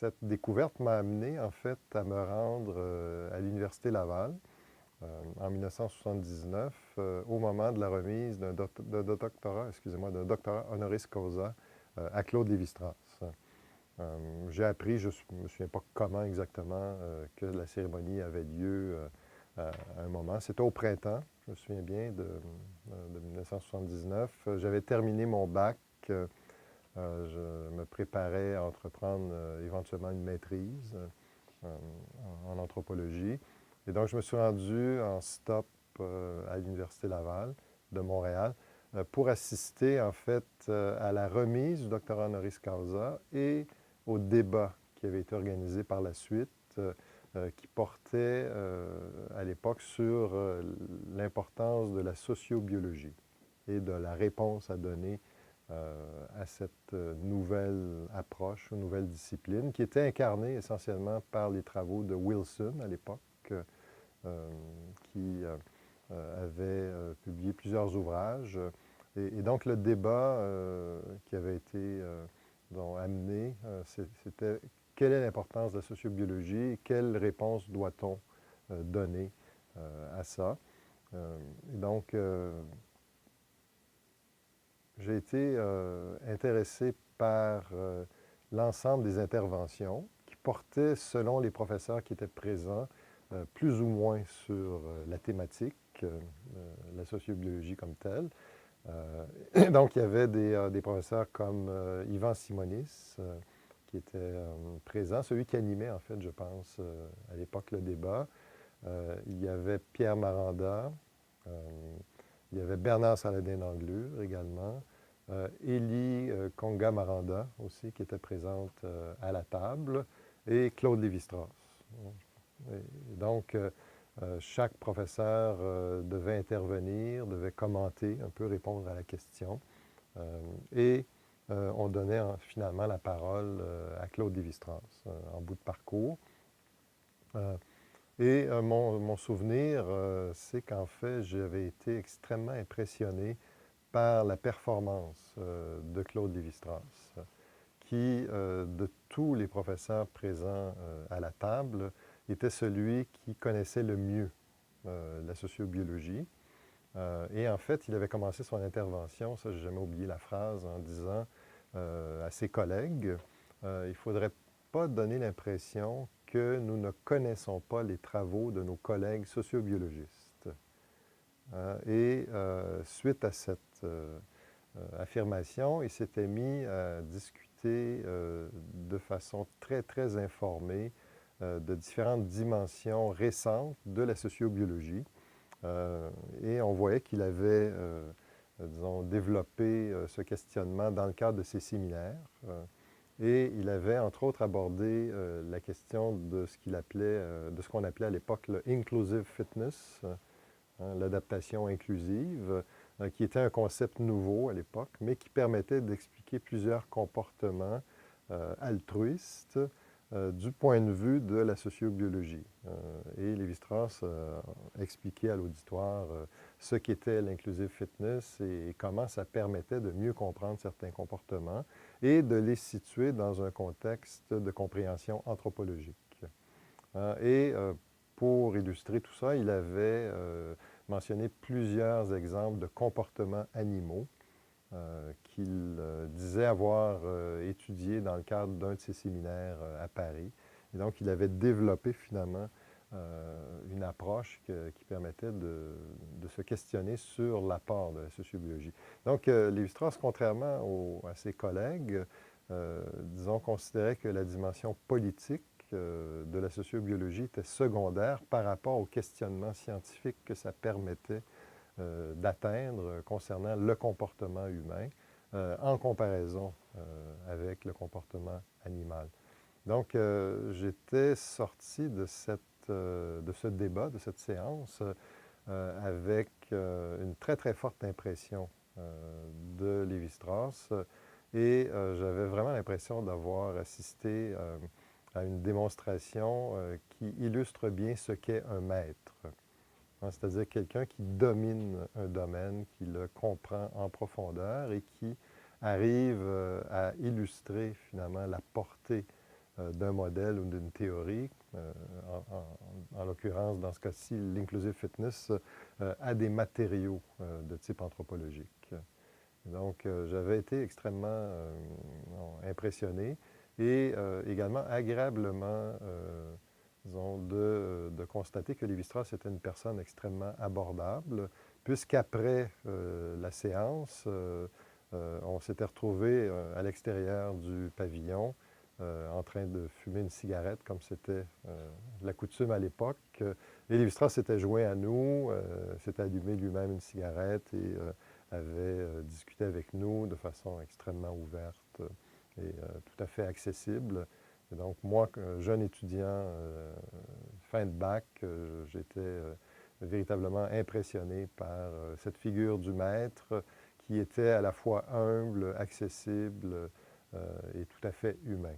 cette découverte m'a amené, en fait, à me rendre à l'Université Laval en 1979, au moment de la remise d'un d'un doctorat honoris causa à Claude Lévi-Strauss. J'ai appris, je ne me souviens pas comment exactement, que la cérémonie avait lieu à un moment. C'était au printemps, je me souviens bien, de 1979. J'avais terminé mon bac. Je me préparais à entreprendre éventuellement une maîtrise en anthropologie. Et donc, je me suis rendu en stop à l'Université Laval de Montréal pour assister, en fait, à la remise du doctorat honoris causa et au débat qui avait été organisé par la suite, qui portait à l'époque sur l'importance de la sociobiologie et de la réponse à donner à cette nouvelle approche, une nouvelle discipline, qui était incarnée essentiellement par les travaux de Wilson à l'époque, qui avait publié plusieurs ouvrages. Et donc le débat qui avait été amené, c'était quelle est l'importance de la sociobiologie et quelle réponse doit-on donner à ça. Et donc, j'ai été intéressé par l'ensemble des interventions qui portaient, selon les professeurs qui étaient présents, plus ou moins sur la thématique, la sociobiologie comme telle. Donc, il y avait des professeurs comme Yvan Simonis, qui était présent, celui qui animait, en fait, je pense, à l'époque, le débat. Il y avait Pierre Maranda, il y avait Bernard Saladin-Danglure également, Élie Conga-Maranda aussi, qui était présente à la table, et Claude Lévi-Strauss. Et donc, chaque professeur devait intervenir, devait commenter, un peu répondre à la question. Et on donnait finalement la parole à Claude Lévi-Strauss en bout de parcours. Et mon souvenir, c'est qu'en fait, j'avais été extrêmement impressionné par la performance de Claude Lévi-Strauss, qui, de tous les professeurs présents à la table, était celui qui connaissait le mieux la sociobiologie. Et en fait, il avait commencé son intervention, ça, je n'ai jamais oublié la phrase, en disant à ses collègues, il ne faudrait pas donner l'impression que nous ne connaissons pas les travaux de nos collègues sociobiologistes. Et suite à cette affirmation, il s'était mis à discuter de façon très, très informée de différentes dimensions récentes de la sociobiologie. Et on voyait qu'il avait, disons, développé ce questionnement dans le cadre de ses séminaires. Et il avait, entre autres, abordé la question de ce qu'il appelait, de ce qu'on appelait à l'époque le inclusive fitness, l'adaptation inclusive, qui était un concept nouveau à l'époque, mais qui permettait d'expliquer plusieurs comportements altruistes du point de vue de la sociobiologie. Et Lévi-Strauss expliquait à l'auditoire ce qu'était l'inclusive fitness et comment ça permettait de mieux comprendre certains comportements et de les situer dans un contexte de compréhension anthropologique. Et pour illustrer tout ça, il avait mentionné plusieurs exemples de comportements animaux qu'il disait avoir étudiés dans le cadre d'un de ses séminaires à Paris. Et donc, il avait développé finalement une approche qui permettait de se questionner sur l'apport de la sociobiologie. Donc, Lévi-Strauss, contrairement à ses collègues, disons, considérait que la dimension politique de la sociobiologie était secondaire par rapport au questionnement scientifique que ça permettait d'atteindre concernant le comportement humain en comparaison avec le comportement animal. Donc, j'étais sorti de ce débat, de cette séance, avec une très, très forte impression de Lévi-Strauss et j'avais vraiment l'impression d'avoir assisté à une démonstration qui illustre bien ce qu'est un maître. C'est-à-dire quelqu'un qui domine un domaine, qui le comprend en profondeur et qui arrive à illustrer finalement la portée d'un modèle ou d'une théorie, en l'occurrence, dans ce cas-ci, l'inclusive fitness, à des matériaux de type anthropologique. Donc, j'avais été extrêmement impressionné et également agréablement, disons, de constater que Lévi-Strauss était une personne extrêmement abordable, puisqu'après la séance, on s'était retrouvés à l'extérieur du pavillon en train de fumer une cigarette, comme c'était la coutume à l'époque. Et Lévi-Strauss s'était joint à nous, s'était allumé lui-même une cigarette et avait discuté avec nous de façon extrêmement ouverte et tout à fait accessible. Et donc, moi, jeune étudiant, fin de bac, j'étais véritablement impressionné par cette figure du maître qui était à la fois humble, accessible et tout à fait humain.